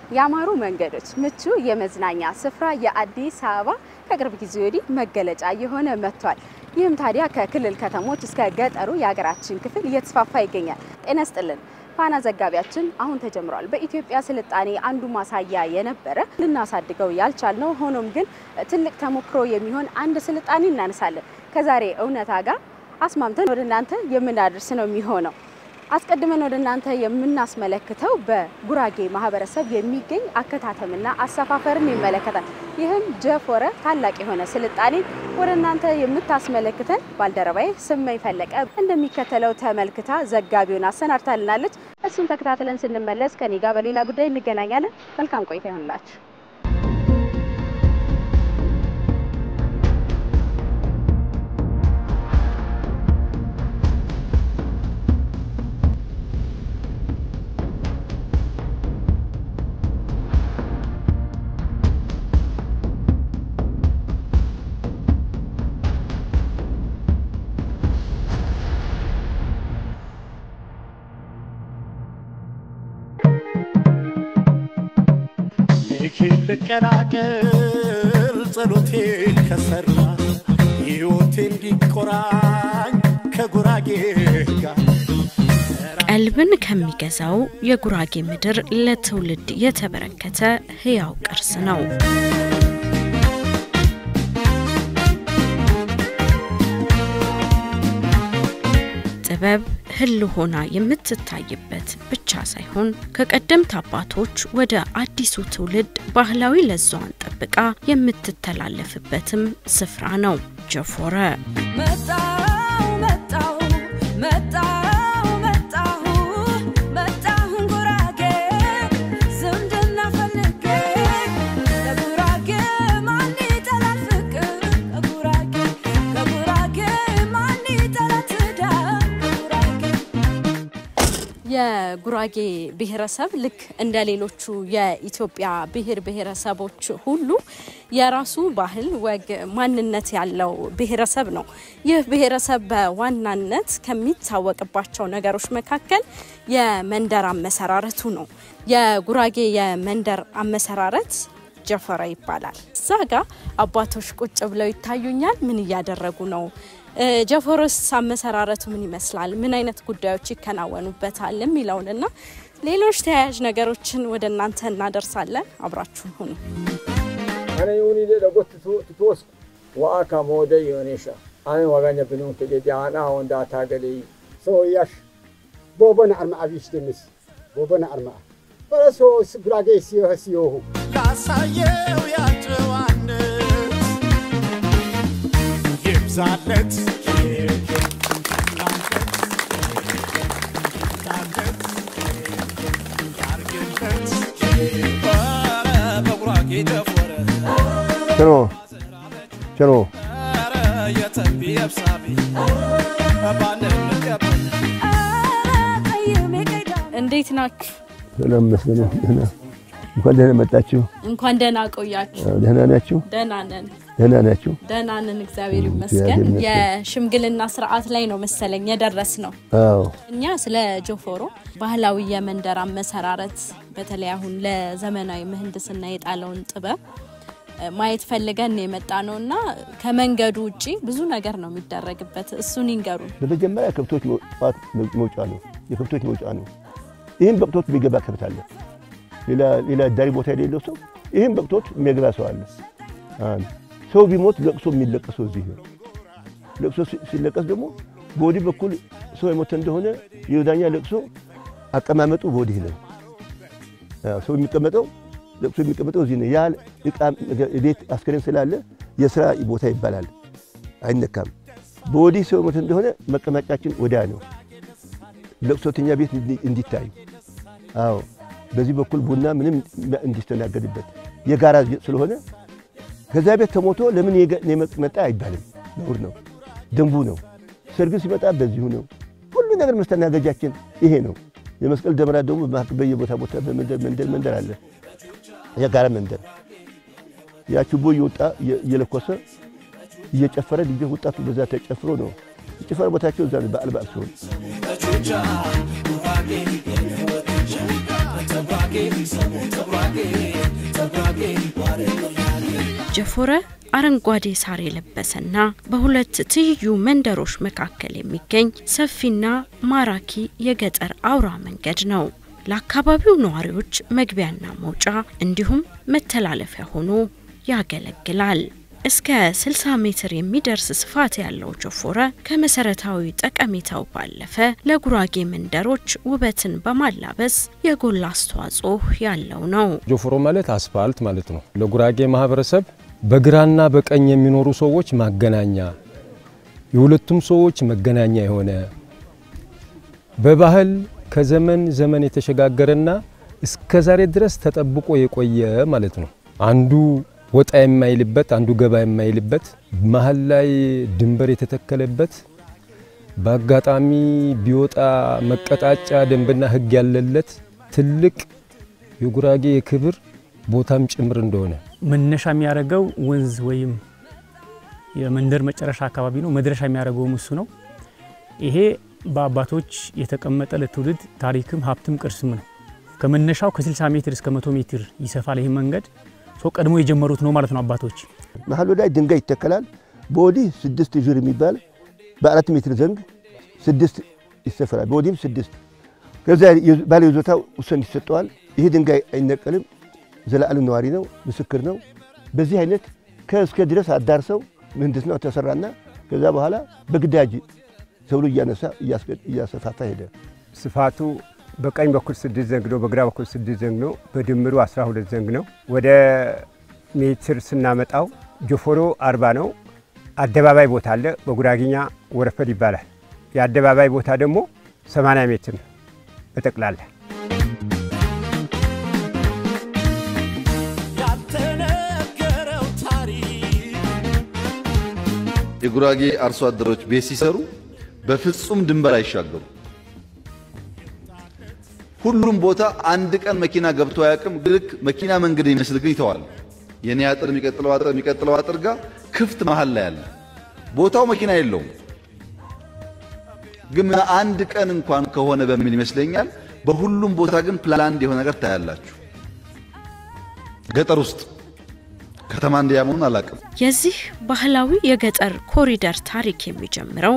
ያማሩ መንገዶች ምቹ የመዝናኛ ስፍራ የአዲስ አበባ ከቅርብ ጊዜ ወዲህ መገለጫ የሆነ መጥቷል። ይህም ታዲያ ከክልል ከተሞች እስከ ገጠሩ የሀገራችን ክፍል እየተስፋፋ ይገኛል። ጤና ይስጥልን። ፋና ዘጋቢያችን አሁን ተጀምሯል። በኢትዮጵያ ስልጣኔ አንዱ ማሳያ የነበረ ልናሳድገው ያልቻልነው ሆኖም ግን ትልቅ ተሞክሮ የሚሆን አንድ ስልጣኔ እናነሳለን። ከዛሬ እውነታ ጋር አስማምተን ወደ እናንተ የምናደርስ ነው የሚሆነው። አስቀድመን ወደ እናንተ የምናስመለክተው በጉራጌ ማህበረሰብ የሚገኝ አከታተምና አሰፋፈርን ይመለከታል። ይህም ጀፎረ ታላቅ የሆነ ስልጣኔ ወደ እናንተ የምታስመለክተን ባልደረባዬ ስመኝ ፈለቀ እንደሚከተለው ተመልክታ ዘጋቢውን አሰናድታልናለች። እሱን ተከታትለን ስንመለስ ከኔ ጋር በሌላ ጉዳይ እንገናኛለን። መልካም ቆይታ ይሁንላችሁ። ልቀራቀር ጸሎቴ ከሰራ ህይወቴ እንዲቆራኝ ከጉራጌ ጋር ቀልብን ከሚገዛው የጉራጌ ምድር ለትውልድ የተበረከተ ህያው ቅርስ ነው። ጥበብ ህልውና የምትታይበት ብቻ ሳይሆን ከቀደምት አባቶች ወደ አዲሱ ትውልድ ባህላዊ ለዛዋን ጠብቃ የምትተላለፍበትም ስፍራ ነው ጀፎረ። የጉራጌ ብሔረሰብ ልክ እንደ ሌሎቹ የኢትዮጵያ ብሔረሰቦች ሁሉ የራሱ ባህል ወግ ማንነት ያለው ብሔረሰብ ነው። ይህ ብሔረሰብ በዋናነት ከሚታወቅባቸው ነገሮች መካከል የመንደር አመሰራረቱ ነው። የጉራጌ የመንደር አመሰራረት ጀፎረ ይባላል። ዛጋ አባቶች ቁጭ ብለው ይታዩኛል። ምን እያደረጉ ነው? ጀፎረስ አመሰራረቱ ምን ይመስላል? ምን አይነት ጉዳዮች ይከናወኑበታል የሚለውንና ሌሎች ተያያዥ ነገሮችን ወደ እናንተ እናደርሳለን። አብራችሁን ሁኑ። አኔ ዩኒ ለጎት ትቶስ ዋካ ሞደ ዮኔሻ አኔ ዋጋኛ ብኑ ተጀጃና ወንዳ ታገሊ ሶያሽ ቦቦና አርማ አቢሽ ደምስ ቦቦና አርማ በረሶ ጉራጌ ሲዮሁ ላሳየው ያጨዋን ይብዛለት ቸሮ እንዴት ናችሁ? ሰላም መስለኝ። እንኳን ደህና መጣችሁ። እንኳን ደህና ቆያችሁ። ደህና ናችሁ? ደህና ነን። ደህና ናችሁ? ደህና ነን እግዚአብሔር ይመስገን። የሽምግልና ስርዓት ላይ ነው መሰለኝ የደረስነው። አዎ። እኛ ስለ ጆፎሮ ባህላዊ የመንደር አመሰራረት በተለይ አሁን ለዘመናዊ ምህንድስና የጣለውን ጥበብ ማየት ፈልገን የመጣነውና ከመንገዱ ውጪ ብዙ ነገር ነው የሚደረግበት። እሱን ይንገሩን። በመጀመሪያ ከብቶች መውጫ ነው። የከብቶች መውጫ ነው። ይሄን በቅቶት ቢገባ ከብት አለ። ሌላ ዳሪ ቦታ የሌለው ሰው ይሄን በቅቶት የሚገባ ሰው አለ። ሰው ቢሞት ለቅሶ የሚለቀሰው እዚህ ነው። ለቅሶ ሲለቀስ ደግሞ በወዲህ በኩል ሰው የሞተ እንደሆነ የወዳኛ ለቅሶ አቀማመጡ በወዲህ ነው። ሰው የሚቀመጠው ለቅሶ የሚቀመጠው እዚህ ነው። ያ እቃ ቤት አስከሬን ስላለ የሥራ ቦታ ይባላል። አይነካም። በወዲህ ሰው የሞተ እንደሆነ መቀመጫችን ወዲያ ነው። ለቅሶተኛ ቤት እንዲታይ። አዎ በዚህ በኩል ቡና ምንም እንዲስተናገድበት የጋራ ስለሆነ ከዛ ቤት ተሞቶ ለምን የመጣ አይባልም። ነውር ነው። ደንቡ ነው። ሰርግ ሲመጣ በዚሁ ነው። ሁሉ ነገር መስተናገጃችን ይሄ ነው። የመስቀል ደመራ ደግሞ በየቦታ መንደር አለ። የጋራ መንደር ያ ችቦ ይወጣ የለኮሰ እየጨፈረ ልጅ ወጣቱ በዛ ተጨፍሮ ነው። የጨፈረ ቦታቸው እዛ በዓል ሲሆን ጀፎረ አረንጓዴ ሳር የለበሰና በሁለት ትይዩ መንደሮች መካከል የሚገኝ ሰፊና ማራኪ የገጠር አውራ መንገድ ነው። ለአካባቢው ነዋሪዎች መግቢያና መውጫ እንዲሁም መተላለፊያ ሆኖ ያገለግላል። እስከ 60 ሜትር የሚደርስ ስፋት ያለው ጀፎረ ከመሰረታዊ ጠቀሜታው ባለፈ ለጉራጌ መንደሮች ውበትን በማላበስ የጎላ አስተዋጽኦ ያለው ነው። ጀፎሮ ማለት አስፋልት ማለት ነው። ለጉራጌ ማህበረሰብ በግራና በቀኝ የሚኖሩ ሰዎች ማገናኛ፣ የሁለቱም ሰዎች መገናኛ የሆነ በባህል ከዘመን ዘመን የተሸጋገረና እስከ ዛሬ ድረስ ተጠብቆ የቆየ ማለት ነው። አንዱ ወጣ የማይልበት አንዱ ገባ የማይልበት መሃል ላይ ድንበር የተተከለበት በአጋጣሚ ቢወጣ መቀጣጫ ደንብና ህግ ያለለት ትልቅ የጉራጌ የክብር ቦታም ጭምር እንደሆነ መነሻ የሚያደርገው ወንዝ ወይም የመንደር መጨረሻ አካባቢ ነው። መድረሻ የሚያደርገው እሱ ነው። ይሄ በአባቶች የተቀመጠ ለትውልድ ታሪክም ሀብትም ቅርስም ነው። ከመነሻው ከ60 ሜትር እስከ 100 ሜትር ይሰፋል። ይሄ መንገድ ሰው ቀድሞ የጀመሩት ነው ማለት ነው አባቶች። መሐሉ ላይ ድንጋይ ይተከላል። በወዲህ 6 ጁር የሚባል በ4 ሜትር ዘንግ 6 ይሰፈራል። በወዲህም 6 ከዛ ባለ ይዞታው ውሰን ይሰጠዋል። ይሄ ድንጋይ አይነቀልም። ዘላለም ነዋሪ ነው፣ ምስክር ነው። በዚህ አይነት ከእስከ ድረስ አዳርሰው ምህንድስናው ተሰራና ከዛ በኋላ በግዳጅ ሰው እያነሳ እያሰፋፋ ሄደ። ስፋቱ በቀኝ በኩል 6 ዘንግ ነው፣ በግራ በኩል 6 ዘንግ ነው። በድምሩ 12 ዘንግ ነው። ወደ ሜትር ስናመጣው ጀፎሮ 40 ነው። አደባባይ ቦታ አለ፣ በጉራጌኛ ወረፈድ ይባላል። የአደባባይ ቦታ ደግሞ 80 ሜትር ነው በጠቅላላ። የጉራጌ አርሶ አደሮች ቤት ሲሰሩ በፍጹም ድንበር አይሻገሩ። ሁሉም ቦታ አንድ ቀን መኪና ገብቶ አያውቅም። ግልክ መኪና መንገድ ይመስል ግን ይተዋል። የኔ አጥር የሚቀጥለው አጥር ጋር ክፍት መሃል ላይ አለ። ቦታው መኪና የለውም። ግን አንድ ቀን እንኳን ከሆነ በሚል ይመስለኛል በሁሉም ቦታ ግን ፕላንድ የሆነ ነገር ታያላችሁ። ገጠር ውስጥ ከተማ እንዲያመውን አላቀም። የዚህ ባህላዊ የገጠር ኮሪደር ታሪክ የሚጀምረው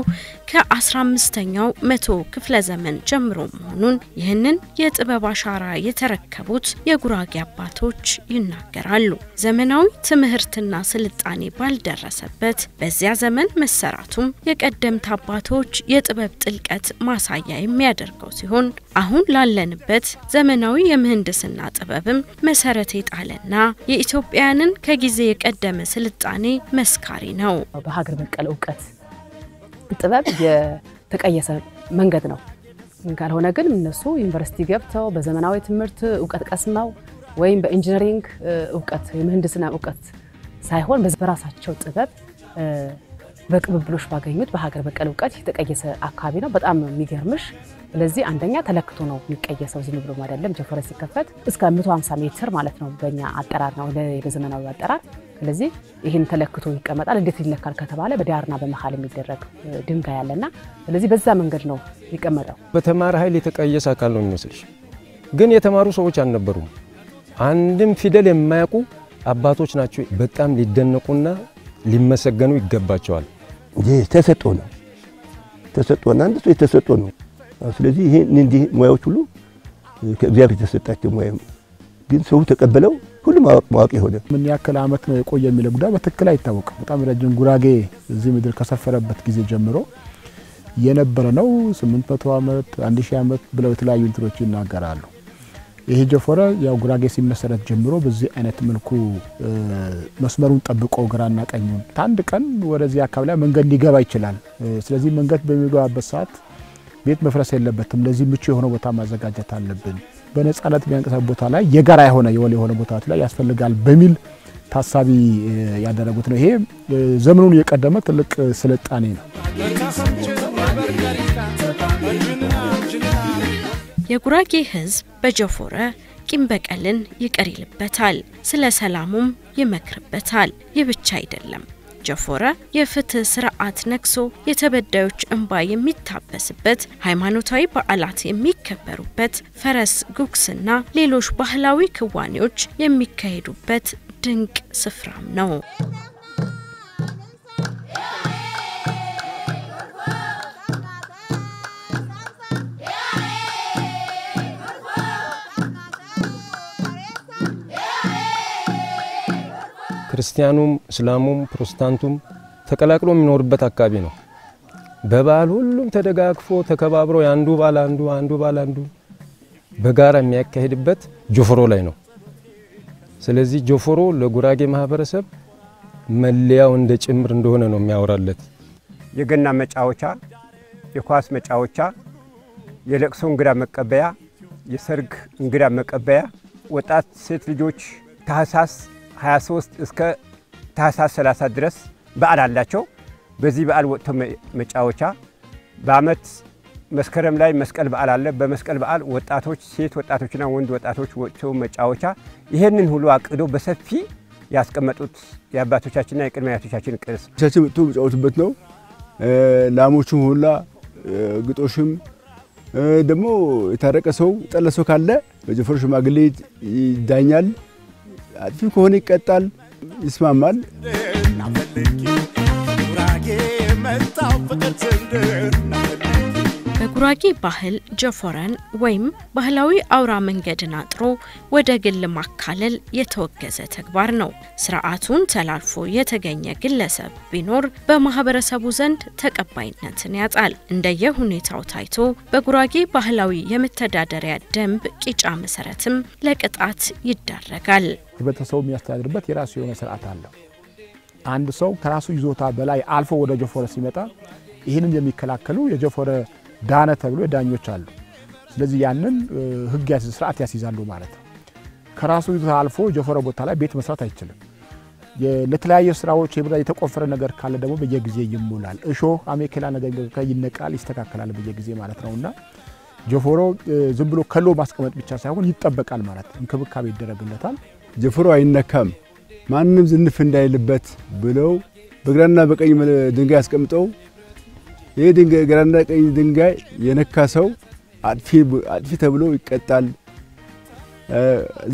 ከ15ኛው መቶ ክፍለ ዘመን ጀምሮ መሆኑን ይህንን የጥበብ አሻራ የተረከቡት የጉራጌ አባቶች ይናገራሉ። ዘመናዊ ትምህርትና ስልጣኔ ባልደረሰበት በዚያ ዘመን መሰራቱም የቀደምት አባቶች የጥበብ ጥልቀት ማሳያ የሚያደርገው ሲሆን አሁን ላለንበት ዘመናዊ የምህንድስና ጥበብም መሰረት የጣለና የኢትዮጵያንን ከጊዜ የቀደመ ስልጣኔ መስካሪ ነው። በሀገር በቀል ዕውቀት ጥበብ የተቀየሰ መንገድ ነው። ካልሆነ ግን እነሱ ዩኒቨርሲቲ ገብተው በዘመናዊ ትምህርት ዕውቀት ቀስመው ወይም በኢንጂነሪንግ ዕውቀት የምህንድስና ዕውቀት ሳይሆን በራሳቸው ጥበብ በቅብብሎሽ ባገኙት በሀገር በቀል ዕውቀት የተቀየሰ አካባቢ ነው። በጣም የሚገርምሽ ስለዚህ አንደኛ ተለክቶ ነው የሚቀየሰው። ዝም ብሎ አይደለም። ጀፎረ ሲከፈት እስከ 150 ሜትር ማለት ነው በእኛ አጠራር ነው በዘመናዊ አጠራር። ስለዚህ ይሄን ተለክቶ ይቀመጣል። እንዴት ይለካል ከተባለ በዳርና በመሃል የሚደረግ ድንጋይ ያለና ስለዚህ በዛ መንገድ ነው የሚቀመጠው። በተማረ ኃይል የተቀየሰ አካል ነው የሚመስልሽ። ግን የተማሩ ሰዎች አልነበሩም። አንድም ፊደል የማያውቁ አባቶች ናቸው። በጣም ሊደነቁና ሊመሰገኑ ይገባቸዋል። ይሄ ተሰጥቶ ነው። ተሰጥቶና አንድ ሰው የተሰጥቶ ነው። ስለዚህ ይሄ እንዲህ ሙያዎች ሁሉ ከእግዚአብሔር የተሰጣቸው ሙያ ግን ሰው ተቀበለው ሁሉም ማዋቂ ሆነ። ምን ያክል አመት ነው የቆየ የሚለው ጉዳይ በትክክል አይታወቅም። በጣም ረጅም ጉራጌ እዚህ ምድር ከሰፈረበት ጊዜ ጀምሮ የነበረ ነው። 800 አመት 1000 አመት ብለው የተለያዩ እንትሮች ይናገራሉ። ይሄ ጀፎረ ያው ጉራጌ ሲመሰረት ጀምሮ በዚህ አይነት መልኩ መስመሩን ጠብቆ ግራና ቀኙን አንድ ቀን ወደዚህ አካባቢ ላይ መንገድ ሊገባ ይችላል። ስለዚህ መንገድ በሚገባበት ሰዓት ቤት መፍረስ የለበትም። ለዚህ ምቹ የሆነ ቦታ ማዘጋጀት አለብን። በነጻነት ቢያንቀሳቀስ ቦታ ላይ የጋራ የሆነ ቦታዎች ላይ ያስፈልጋል በሚል ታሳቢ ያደረጉት ነው። ይሄ ዘመኑን የቀደመ ትልቅ ስልጣኔ ነው። የጉራጌ ሕዝብ በጀፎረ ቂም በቀልን ይቅር ይልበታል፣ ስለ ሰላሙም ይመክርበታል። ይህ ብቻ አይደለም። ጀፎረ የፍትህ ስርዓት ነክሶ የተበዳዮች እንባ የሚታበስበት ሃይማኖታዊ በዓላት የሚከበሩበት ፈረስ ጉግስና ሌሎች ባህላዊ ክዋኔዎች የሚካሄዱበት ድንቅ ስፍራም ነው። ክርስቲያኑም እስላሙም ፕሮቴስታንቱም ተቀላቅሎ የሚኖርበት አካባቢ ነው። በበዓል ሁሉም ተደጋግፎ ተከባብሮ ያንዱ ባል አንዱ በጋራ የሚያካሂድበት ጆፎሮ ላይ ነው። ስለዚህ ጆፎሮ ለጉራጌ ማህበረሰብ መለያው እንደ ጭምር እንደሆነ ነው የሚያወራለት። የገና መጫወቻ፣ የኳስ መጫወቻ፣ የለቅሶ እንግዳ መቀበያ፣ የሰርግ እንግዳ መቀበያ፣ ወጣት ሴት ልጆች ታህሳስ 23 እስከ ታህሳስ 30 ድረስ በዓል አላቸው። በዚህ በዓል ወጥቶ መጫወቻ፣ በአመት መስከረም ላይ መስቀል በዓል አለ። በመስቀል በዓል ወጣቶች ሴት ወጣቶችና ወንድ ወጣቶች ወጥቶ መጫወቻ፣ ይሄንን ሁሉ አቅዶ በሰፊ ያስቀመጡት የአባቶቻችንና የቅድመ አያቶቻችን ቅርስ ቻችን ወጥቶ መጫወቱበት ነው። ላሞቹም ሁላ ግጦሽም ደግሞ የታረቀ ሰው ጠለሰው ካለ በጀፎሮ ሽማግሌ ይዳኛል። አጥፊ ከሆነ ይቀጣል፣ ይስማማል። በጉራጌ ባህል ጀፎረን ወይም ባህላዊ አውራ መንገድን አጥሮ ወደ ግል ማካለል የተወገዘ ተግባር ነው። ስርዓቱን ተላልፎ የተገኘ ግለሰብ ቢኖር በማህበረሰቡ ዘንድ ተቀባይነትን ያጣል። እንደየሁኔታው ታይቶ በጉራጌ ባህላዊ የመተዳደሪያ ደንብ ቂጫ መሰረትም ለቅጣት ይዳረጋል። ህብረተሰቡ የሚያስተዳድርበት የራሱ የሆነ ስርዓት አለው። አንድ ሰው ከራሱ ይዞታ በላይ አልፎ ወደ ጀፎረ ሲመጣ ይህንን የሚከላከሉ የጀፎረ ዳነ ተብሎ ዳኞች አሉ። ስለዚህ ያንን ህግ ስርዓት ያስይዛሉ ማለት ነው። ከራሱ ይዞታ አልፎ ጀፎረ ቦታ ላይ ቤት መስራት አይችልም። ለተለያየ ስራዎች የተቆፈረ ነገር ካለ ደግሞ በየጊዜ ይሞላል። እሾህ አሜከላ ነገር ይነቃል፣ ይስተካከላል በየጊዜ ማለት ነውና ጀፎሮ ዝም ብሎ ከሎ ማስቀመጥ ብቻ ሳይሆን ይጠበቃል ማለት ነው። እንክብካቤ ይደረግለታል። ጀፎሮ አይነካም ማንንም ዝንፍ እንዳይልበት ብለው በግራና በቀኝ ድንጋይ አስቀምጠው ይሄ ድንጋይ ግራና ቀኝ ድንጋይ የነካ ሰው አጥፊ ተብሎ ይቀጣል።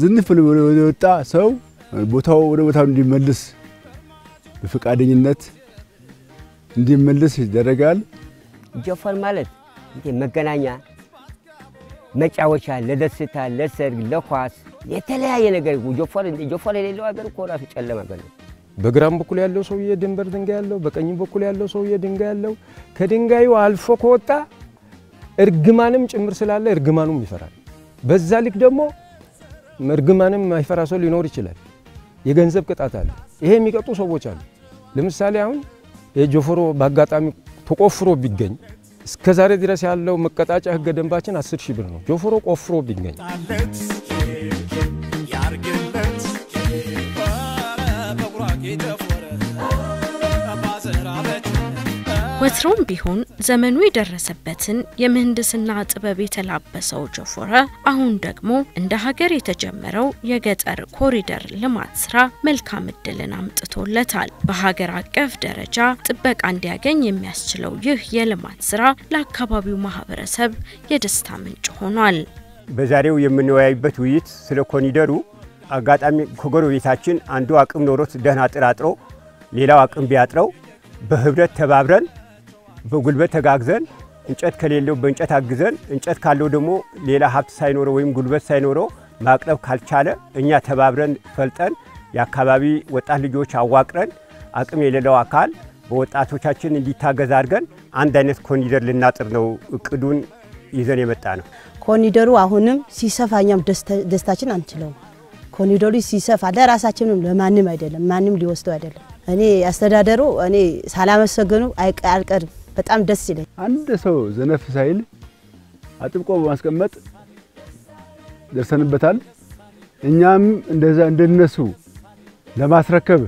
ዝንፍ ብሎ ወጣ ሰው ወደ ቦታው እንዲመለስ በፈቃደኝነት እንዲመለስ ይደረጋል። ጀፎር ማለት መገናኛ መጫወቻ፣ ለደስታ፣ ለሰርግ፣ ለኳስ የተለያየ ነገር ጀፎር የሌለው ሀገር እኮ ራሱ ጨለማ ሀገር ነው። በግራም በኩል ያለው ሰውዬ ድንበር ድንጋይ ያለው፣ በቀኝ በኩል ያለው ሰውዬ ድንጋይ ያለው፣ ከድንጋዩ አልፎ ከወጣ እርግማንም ጭምር ስላለ እርግማኑም ይፈራል። በዛ ልክ ደግሞ እርግማንም ማይፈራ ሰው ሊኖር ይችላል። የገንዘብ ቅጣት አለ። ይሄ የሚቀጡ ሰዎች አሉ። ለምሳሌ አሁን የጀፎሮ በአጋጣሚ ተቆፍሮ ቢገኝ እስከዛሬ ድረስ ያለው መቀጣጫ ህገ ደንባችን 10,000 ብር ነው። ጀፎሮ ቆፍሮ ቢገኝ ወትሮም ቢሆን ዘመኑ የደረሰበትን የምህንድስና ጥበብ የተላበሰው ጀፎረ አሁን ደግሞ እንደ ሀገር የተጀመረው የገጠር ኮሪደር ልማት ስራ መልካም እድልን አምጥቶለታል። በሀገር አቀፍ ደረጃ ጥበቃ እንዲያገኝ የሚያስችለው ይህ የልማት ስራ ለአካባቢው ማህበረሰብ የደስታ ምንጭ ሆኗል። በዛሬው የምንወያይበት ውይይት ስለ ኮሪደሩ አጋጣሚ ከጎረቤታችን አንዱ አቅም ኖሮት ደህና ጥራጥሮ ሌላው አቅም ቢያጥረው በህብረት ተባብረን በጉልበት ተጋግዘን እንጨት ከሌለው በእንጨት አግዘን እንጨት ካለው ደግሞ ሌላ ሀብት ሳይኖረው ወይም ጉልበት ሳይኖረው ማቅረብ ካልቻለ እኛ ተባብረን ፈልጠን የአካባቢ ወጣት ልጆች አዋቅረን አቅም የሌለው አካል በወጣቶቻችን እንዲታገዝ አድርገን አንድ አይነት ኮሪደር ልናጥር ነው እቅዱን ይዘን የመጣ ነው። ኮሪደሩ አሁንም ሲሰፋኛም ደስታችን አንችለው። ኮሪደሩ ሲሰፋ ለራሳችንም ለማንም አይደለም፣ ማንም ሊወስደው አይደለም። እኔ አስተዳደሩ እኔ ሳላመሰግኑ አይቀርም። በጣም ደስ ይላል። አንድ ሰው ዘነፍ ሳይል አጥብቆ በማስቀመጥ ደርሰንበታል። እኛም እንደዛ እንደነሱ ለማስረከብ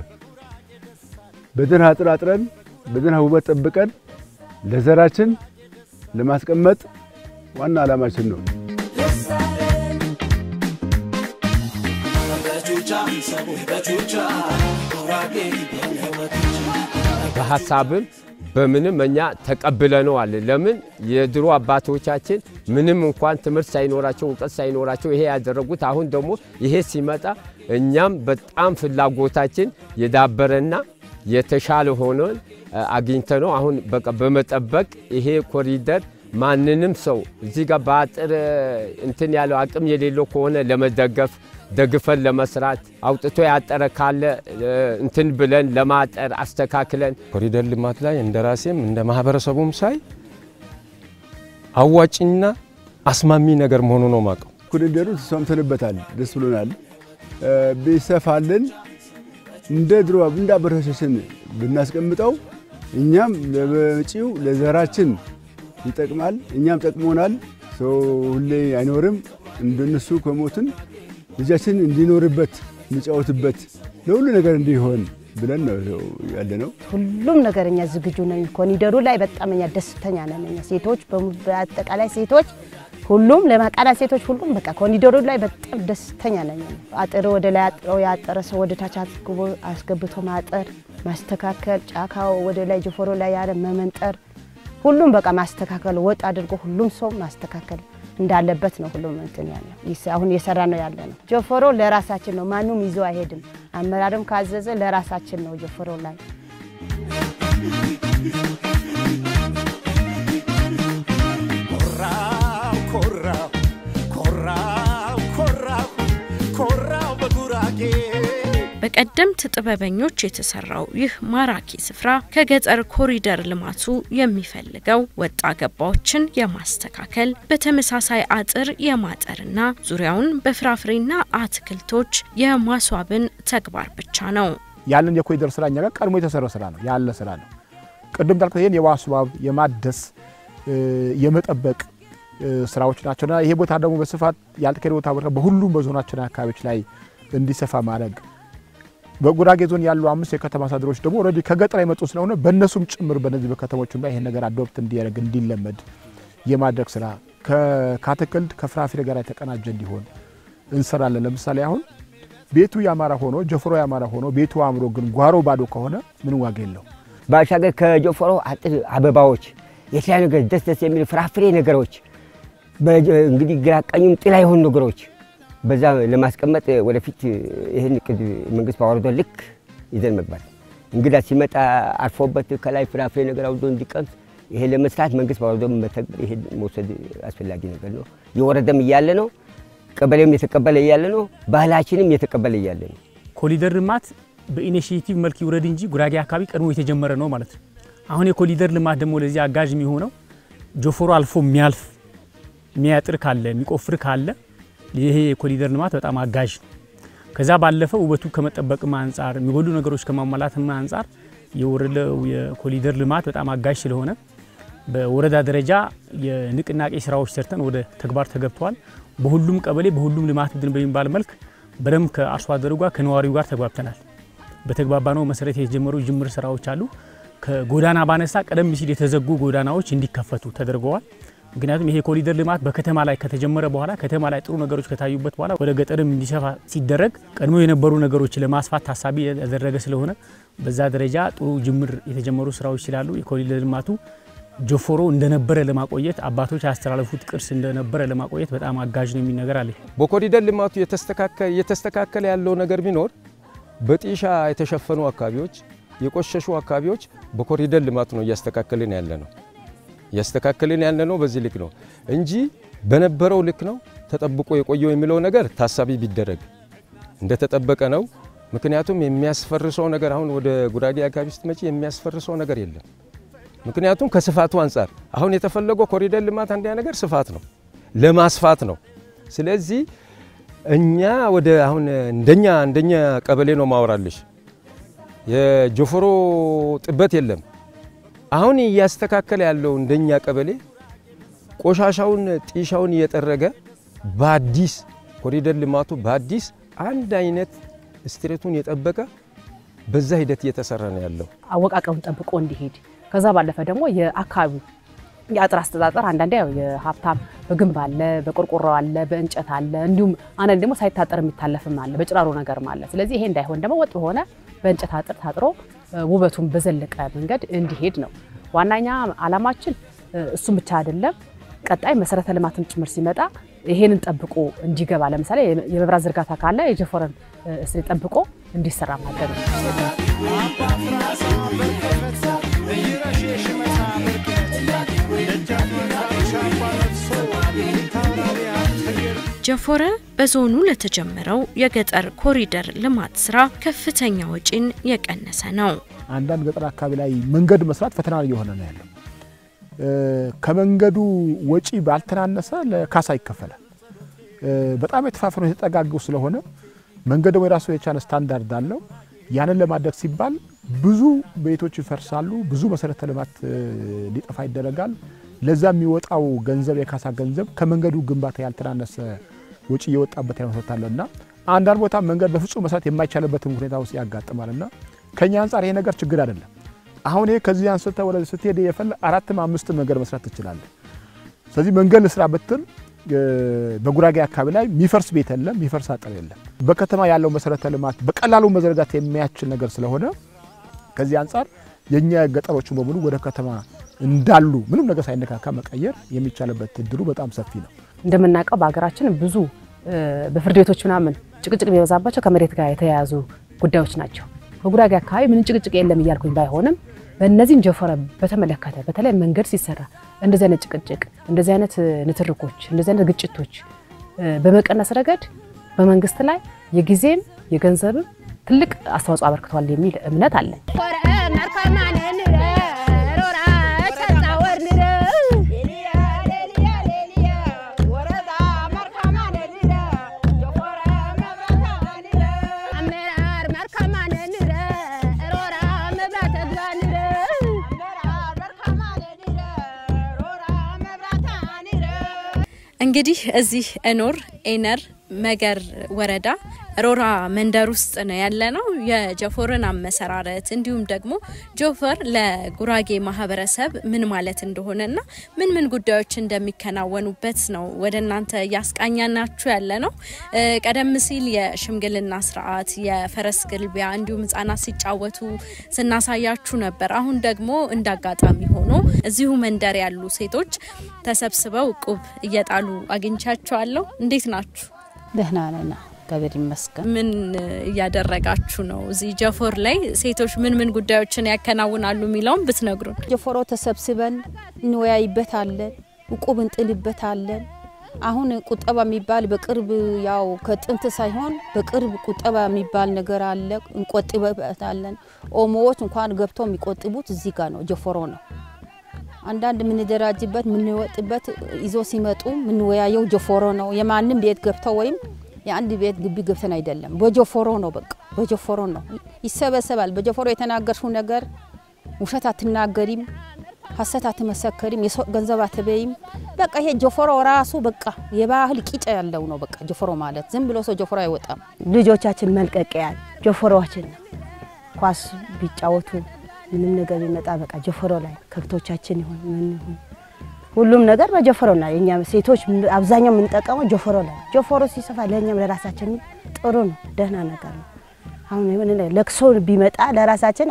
በደህና አጥራጥረን በደህና ውበት ጠብቀን ለዘራችን ለማስቀመጥ ዋና ዓላማችን ነው። በቹቻ በሐሳብም በምንም እኛ ተቀብለነዋል። ለምን የድሮ አባቶቻችን ምንም እንኳን ትምህርት ሳይኖራቸው እውቀት ሳይኖራቸው ይሄ ያደረጉት አሁን ደግሞ ይሄ ሲመጣ እኛም በጣም ፍላጎታችን የዳበረና የተሻለ ሆኖ አግኝተነው አሁን በቃ በመጠበቅ ይሄ ኮሪደር ማንንም ሰው እዚህ ጋር በአጥር እንትን ያለው አቅም የሌለው ከሆነ ለመደገፍ ደግፈን ለመስራት አውጥቶ ያጠረ ካለ እንትን ብለን ለማጠር አስተካክለን ኮሪደር ልማት ላይ እንደራሴም እንደ ማህበረሰቡም ሳይ አዋጭና አስማሚ ነገር መሆኑ ነው ማቀው። ኮሪደሩ ተሰምተንበታል፣ ደስ ብሎናል። ቢሰፋልን እንደ ድሮ እንዳበረሰሽን ብናስቀምጠው እኛም ለመጪው ለዘራችን ይጠቅማል፣ እኛም ጠቅሞናል። ሰው ሁሌ አይኖርም። እንደነሱ ከሞትን ልጃችን እንዲኖርበት እንጫወትበት ለሁሉ ነገር እንዲሆን ብለን ነው ያለነው። ሁሉም ነገርኛ ዝግጁ ነን። ኮሪደሩ ላይ በጣም እኛ ደስተኛ ነን። እኛ ሴቶች በአጠቃላይ ሴቶች ሁሉም ለማቃናት ሴቶች ሁሉም በቃ ኮሪደሩ ላይ በጣም ደስተኛ ነን። አጥር ወደ ላይ አጥረው ያጠረ ሰው ወደ ታች አስገብቶ ማጠር ማስተካከል፣ ጫካው ወደ ላይ ጆፎሮ ላይ ያለ መመንጠር ሁሉም በቃ ማስተካከል ወጥ አድርጎ ሁሉም ሰው ማስተካከል እንዳለበት ነው ሁሉም እንትን ያለው አሁን እየሰራ ነው ያለ ነው። ጆፎሮ ለራሳችን ነው፣ ማንም ይዞ አይሄድም። አመራርም ካዘዘ ለራሳችን ነው ጆፎሮ ላይ በቀደምት ጥበበኞች የተሰራው ይህ ማራኪ ስፍራ ከገጠር ኮሪደር ልማቱ የሚፈልገው ወጣ ገባዎችን የማስተካከል በተመሳሳይ አጥር የማጠርና ዙሪያውን በፍራፍሬና አትክልቶች የማስዋብን ተግባር ብቻ ነው። ያለን የኮሪደር ስራኛ ጋር ቀድሞ የተሰራ ስራ ነው ያለ ስራ ነው። ቅድም እንዳልኩት ይሄን የማስዋብ የማደስ የመጠበቅ ስራዎች ናቸውና ይሄ ቦታ ደግሞ በስፋት ያልተከደ ቦታ በሁሉም በዞናችን አካባቢዎች ላይ እንዲሰፋ ማድረግ በጉራጌ ዞን ያሉ 5 የከተማ አስተዳደሮች ደግሞ ኦሬዲ ከገጠር የመጡ ስለሆነ በእነሱም ጭምር በነዚህ በከተሞችም ላይ ይሄን ነገር አዶፕት እንዲያደርግ እንዲለመድ የማድረግ ስራ ከአትክልት ከፍራፍሬ ጋር የተቀናጀ እንዲሆን እንሰራለን። ለምሳሌ አሁን ቤቱ ያማረ ሆኖ ጆፎሮ ያማረ ሆኖ ቤቱ አምሮ ግን ጓሮ ባዶ ከሆነ ምን ዋጋ የለው። ባሻገር ከጆፎሮ አጥር አበባዎች የተለያዩ ነገር ደስ የሚሉ ፍራፍሬ ነገሮች እንግዲህ ግራ ቀኝም ጥላ የሆኑ ነገሮች በዛ ለማስቀመጥ ወደፊት ይሄን መንግስት ባወረደው ልክ ይዘን መግባት እንግዳ ሲመጣ አርፎበት ከላይ ፍራፍሬ ነገር አውዶ እንዲቀምስ ይሄ ለመስራት መንግስት ባወረደው መተግበር ይሄ መውሰድ አስፈላጊ ነገር ነው። የወረደም ይያለ ነው፣ ቀበሌም የተቀበለ ይያለ ነው፣ ባህላችንም የተቀበለ ይያለ ነው። ኮሪደር ልማት በኢኒሺዬቲቭ መልክ ይውረድ እንጂ ጉራጌ አካባቢ ቀድሞ የተጀመረ ነው ማለት ነው። አሁን የኮሪደር ልማት ደግሞ ለዚህ አጋዥ የሚሆነው ጆፎሮ አልፎ የሚያልፍ የሚያጥር ካለ የሚቆፍር ካለ ይሄ የኮሪደር ልማት በጣም አጋዥ ነው። ከዛ ባለፈው ውበቱ ከመጠበቅም አንፃር የሚጎሉ ነገሮች ከማሟላትም አንፃር የወረደው የኮሪደር ልማት በጣም አጋዥ ስለሆነ በወረዳ ደረጃ የንቅናቄ ስራዎች ሰርተን ወደ ተግባር ተገብቷል። በሁሉም ቀበሌ በሁሉም ልማት ቡድን በሚባል መልክ በደም ከአርሶ አደሩ ጋር ከነዋሪው ጋር ተግባብተናል። በተግባባነው መሰረት የተጀመሩ ጅምር ስራዎች አሉ። ከጎዳና ባነሳ ቀደም ሲል የተዘጉ ጎዳናዎች እንዲከፈቱ ተደርገዋል። ምክንያቱም ይሄ ኮሪደር ልማት በከተማ ላይ ከተጀመረ በኋላ ከተማ ላይ ጥሩ ነገሮች ከታዩበት በኋላ ወደ ገጠርም እንዲሰፋ ሲደረግ ቀድሞ የነበሩ ነገሮች ለማስፋት ታሳቢ ያደረገ ስለሆነ በዛ ደረጃ ጥሩ ጅምር የተጀመሩ ስራዎች ስላሉ የኮሪደር ልማቱ ጆፎሮ እንደነበረ ለማቆየት አባቶች ያስተላለፉት ቅርስ እንደነበረ ለማቆየት በጣም አጋዥ ነው የሚል ነገር አለ። በኮሪደር ልማቱ የተስተካከለ ያለው ነገር ቢኖር በጢሻ የተሸፈኑ አካባቢዎች የቆሸሹ አካባቢዎች በኮሪደር ልማቱ ነው እያስተካከልን ያለ ነው በዚህ ልክ ነው እንጂ በነበረው ልክ ነው ተጠብቆ የቆየው የሚለው ነገር ታሳቢ ቢደረግ እንደተጠበቀ ነው። ምክንያቱም የሚያስፈርሰው ነገር አሁን ወደ ጉራጌ አካባቢ ስትመጪ የሚያስፈርሰው ነገር የለም። ምክንያቱም ከስፋቱ አንፃር አሁን የተፈለገው ኮሪደር ልማት አንደኛ ነገር ስፋት ነው ለማስፋት ነው። ስለዚህ እኛ ወደ አሁን እንደኛ ቀበሌ ነው ማወራልሽ የጆፎሮ ጥበት የለም። አሁን እያስተካከለ ያለው እንደኛ ቀበሌ ቆሻሻውን ጢሻውን እየጠረገ በአዲስ ኮሪደር ልማቱ በአዲስ አንድ አይነት ስትሬቱን የጠበቀ በዛ ሂደት እየተሰራ ነው ያለው አወቃቀሙን ጠብቆ እንዲሄድ። ከዛ ባለፈ ደግሞ የአካባቢው የአጥር አስተዳደር አንዳንዴ ያው የሀብታም በግንብ አለ፣ በቆርቆሮ አለ፣ በእንጨት አለ፣ እንዲሁም አንዳንዴ ደግሞ ሳይታጠር የሚታለፍም አለ፣ በጭራሮ ነገርም አለ። ስለዚህ ይሄ እንዳይሆን ደግሞ ወጥ ሆነ በእንጨት አጥር ታጥሮ ውበቱን በዘለቀ መንገድ እንዲሄድ ነው ዋናኛ ዓላማችን። እሱም ብቻ አይደለም ቀጣይ መሰረተ ልማትም ጭምር ሲመጣ ይሄንን ጠብቆ እንዲገባ ለምሳሌ የመብራት ዝርጋታ ካለ የጀፎረን እስሪ ጠብቆ እንዲሰራ ማድረግ ነው። ጀፎረ በዞኑ ለተጀመረው የገጠር ኮሪደር ልማት ስራ ከፍተኛ ወጪን የቀነሰ ነው። አንዳንድ ገጠር አካባቢ ላይ መንገድ መስራት ፈተና እየሆነ ነው ያለው። ከመንገዱ ወጪ ባልተናነሰ ለካሳ ይከፈላል። በጣም የተፋፈኑ የተጠጋጉ ስለሆነ መንገዱ የራሱ የቻለ ስታንዳርድ አለው። ያንን ለማድረግ ሲባል ብዙ ቤቶች ይፈርሳሉ፣ ብዙ መሰረተ ልማት ሊጠፋ ይደረጋል። ለዛ የሚወጣው ገንዘብ የካሳ ገንዘብ ከመንገዱ ግንባታ ያልተናነሰ ወጪ የወጣበት ያመጣልና አንዳንድ ቦታ መንገድ በፍጹም መስራት የማይቻልበት ሁኔታ ውስጥ ያጋጥማልና ከኛ አንፃር ይሄ ነገር ችግር አይደለም። አሁን ይሄ ከዚህ አንስተ ወደ ስትሄድ የፈለ 4-5 መንገድ መስራት ትችላለህ። ስለዚህ መንገድ ለስራ በትል በጉራጌ አካባቢ ላይ የሚፈርስ ቤት የለም፣ የሚፈርስ አጥር የለም። በከተማ ያለው መሰረተ ልማት በቀላሉ መዘርጋት የሚያስችል ነገር ስለሆነ ከዚህ አንፃር የኛ ገጠሮቹ በሙሉ ወደ ከተማ እንዳሉ ምንም ነገር ሳይነካካ መቀየር የሚቻልበት እድሉ በጣም ሰፊ ነው። እንደምናውቀው በአገራችን ብዙ በፍርድ ቤቶች ምናምን ጭቅጭቅ ቢበዛባቸው ከመሬት ጋር የተያያዙ ጉዳዮች ናቸው። በጉራጌ አካባቢ ምን ጭቅጭቅ የለም እያልኩኝ ባይሆንም በእነዚህን ጀፎረ በተመለከተ በተለይ መንገድ ሲሰራ እንደዚህ አይነት ጭቅጭቅ፣ እንደዚህ አይነት ንትርኮች፣ እንደዚህ አይነት ግጭቶች በመቀነስ ረገድ በመንግስት ላይ የጊዜም የገንዘብም ትልቅ አስተዋጽኦ አበርክቷል የሚል እምነት አለ። እንግዲህ እዚህ እኖር ኤነር መገር ወረዳ ሮራ መንደር ውስጥ ነው ያለነው። የጀፎረን አመሰራረት እንዲሁም ደግሞ ጆፈር ለጉራጌ ማህበረሰብ ምን ማለት እንደሆነና ምን ጉዳዮች እንደሚከናወኑበት ነው ወደናንተ ያስቃኛናችሁ ያለነው። ቀደም ሲል የሽምግልና ስርዓት፣ የፈረስ ግልቢያ እንዲሁም ህፃናት ሲጫወቱ ስናሳያችሁ ነበር። አሁን ደግሞ እንዳጋጣሚ ሆኖ እዚሁ መንደር ያሉ ሴቶች ተሰብስበው ቁብ እየጣሉ አግኝቻቸዋለሁ። እንዴት ናችሁ? ደህና ነን እግዚአብሔር ይመስገን። ምን ያደረጋችሁ ነው? እዚህ ጀፎር ላይ ሴቶች ምን ጉዳዮችን ያከናውናሉ የሚለውን ብትነግሩን። ጀፎሮ ተሰብስበን እንወያይበታለን፣ ቁብ እንጥልበታለን። አሁን ቁጠባ የሚባል በቅርብ ያው ከጥንት ሳይሆን በቅርብ ቁጠባ የሚባል ነገር አለ፣ እንቆጥበታለን። ኦሞዎች እንኳን ገብተው የሚቆጥቡት እዚህ ጋር ነው፣ ጀፎሮ ነው። አንዳንድ ምን ደራጅበት ምን ወጥበት ይዞ ሲመጡ ምን ወያየው ጀፎሮ ነው። የማንንም ቤት ገብተው ወይም የአንድ ቤት ግቢ ገብተን አይደለም፣ በጀፎሮ ነው። በቃ በጀፎሮ ነው ይሰበሰባል። በጀፎሮ የተናገርሽው ነገር ውሸት አትናገሪም፣ ሐሰት አትመሰከሪም፣ ገንዘብ አትበይም። በቃ ይሄ ጀፎሮ ራሱ በቃ የባህል ቂጫ ያለው ነው። በቃ ጀፎሮ ማለት ዝም ብሎ ሰው ጀፎሮ አይወጣም። ልጆቻችን መልቀቂያ ጀፎሮአችን ነው። ኳስ ቢጫወቱ ምንም ነገር ቢመጣ በቃ ጀፎሮ ላይ ከብቶቻችን ይሁን ምን ይሁን ሁሉም ነገር በጀፎሮ ላይ እኛ ሴቶች አብዛኛው የምንጠቀመው ጀፎሮ ላይ። ጀፎሮ ሲሰፋ ለኛም ለራሳችን ጥሩ ነው፣ ደህና ነገር ነው። አሁን የሆነ ለቅሶ ቢመጣ ለራሳችን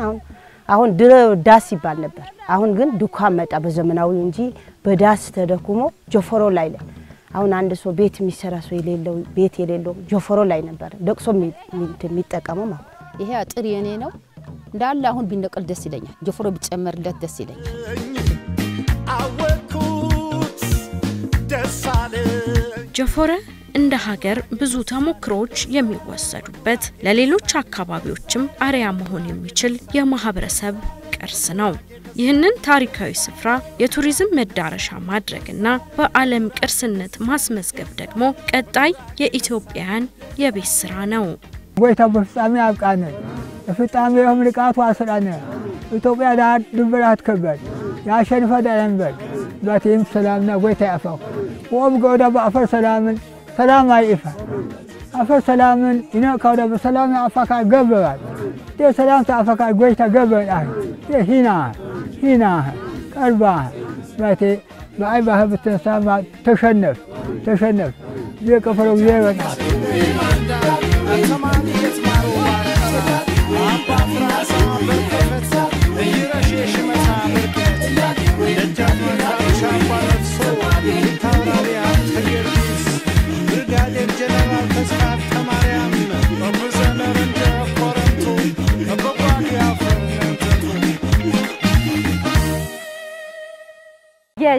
አሁን ድሮ ዳስ ይባል ነበር። አሁን ግን ዱካን መጣ በዘመናዊ እንጂ በዳስ ተደኩሞ ጀፎሮ ላይ አሁን አንድ ሰው ቤት የሚሰራ ሰው የሌለው ቤት የሌለው ጀፎሮ ላይ ነበር ለቅሶ የሚጠቀመው ማለት። ይሄ አጥር የኔ ነው እንዳለ አሁን ቢነቀል ደስ ይለኛል። ጀፎሮ ቢጨመርለት ደስ ይለኛል። ጀፎረ እንደ ሀገር ብዙ ተሞክሮች የሚወሰዱበት ለሌሎች አካባቢዎችም አርያ መሆን የሚችል የማህበረሰብ ቅርስ ነው። ይህንን ታሪካዊ ስፍራ የቱሪዝም መዳረሻ ማድረግና በዓለም ቅርስነት ማስመዝገብ ደግሞ ቀጣይ የኢትዮጵያን የቤት ስራ ነው። ወይታ በፍጻሜ አብቃነ ፍጻሜ ምልቃቱ አስራነ ኢትዮጵያ ዳር ድንበራት ከበድ ያሸንፈ ዳንበል ባቴም ሰላምና ወይታ ያፋው ወም ጎዳ በአፈር ሰላም አይፋ አፈር ሰላምን ይነካው ዳ በሰላም አፋካ ገበባል ሰላም ታፋካ ጎይታ ገበባል ሂና ቀርባ ባቴ ባይ ባህ በተሳማ ተሸነፍ የከፈለው ይበቃ Come on, it's my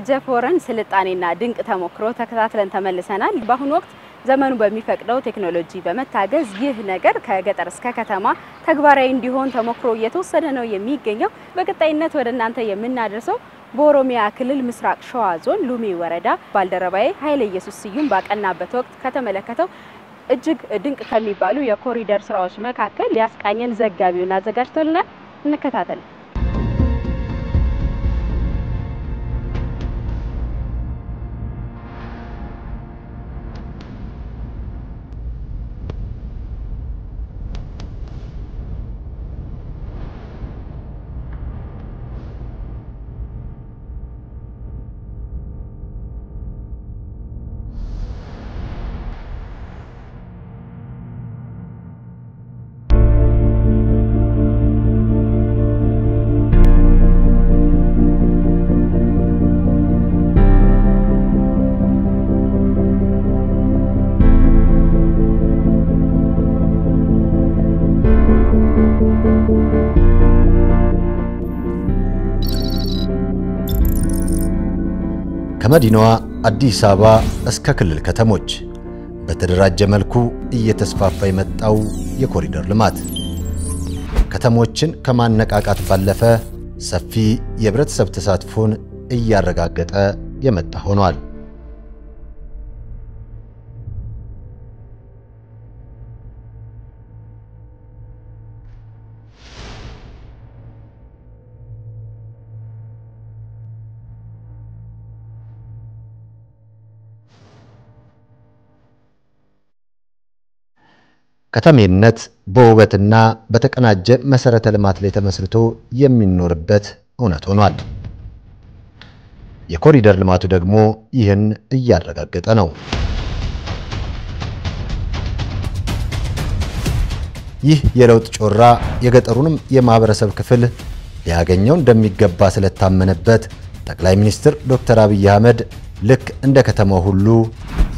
የጀፎረን ስልጣኔና ድንቅ ተሞክሮ ተከታትለን ተመልሰናል። በአሁኑ ወቅት ዘመኑ በሚፈቅደው ቴክኖሎጂ በመታገዝ ይህ ነገር ከገጠር እስከ ከተማ ተግባራዊ እንዲሆን ተሞክሮ እየተወሰደ ነው የሚገኘው። በቀጣይነት ወደ እናንተ የምናደርሰው በኦሮሚያ ክልል ምስራቅ ሸዋ ዞን ሉሜ ወረዳ ባልደረባዬ ኃይለ ኢየሱስ ስዩም ባቀናበት ወቅት ከተመለከተው እጅግ ድንቅ ከሚባሉ የኮሪደር ስራዎች መካከል ሊያስቃኘን ዘጋቢውን አዘጋጅቶልናል። እንከታተል። ከመዲናዋ አዲስ አበባ እስከ ክልል ከተሞች በተደራጀ መልኩ እየተስፋፋ የመጣው የኮሪደር ልማት ከተሞችን ከማነቃቃት ባለፈ ሰፊ የህብረተሰብ ተሳትፎን እያረጋገጠ የመጣ ሆኗል። ከተሜነት በውበትና በተቀናጀ መሰረተ ልማት ላይ ተመስርቶ የሚኖርበት እውነት ሆኗል። የኮሪደር ልማቱ ደግሞ ይህን እያረጋገጠ ነው። ይህ የለውጥ ጮራ የገጠሩንም የማህበረሰብ ክፍል ሊያገኘው እንደሚገባ ስለታመነበት ጠቅላይ ሚኒስትር ዶክተር አብይ አህመድ ልክ እንደ ከተማው ሁሉ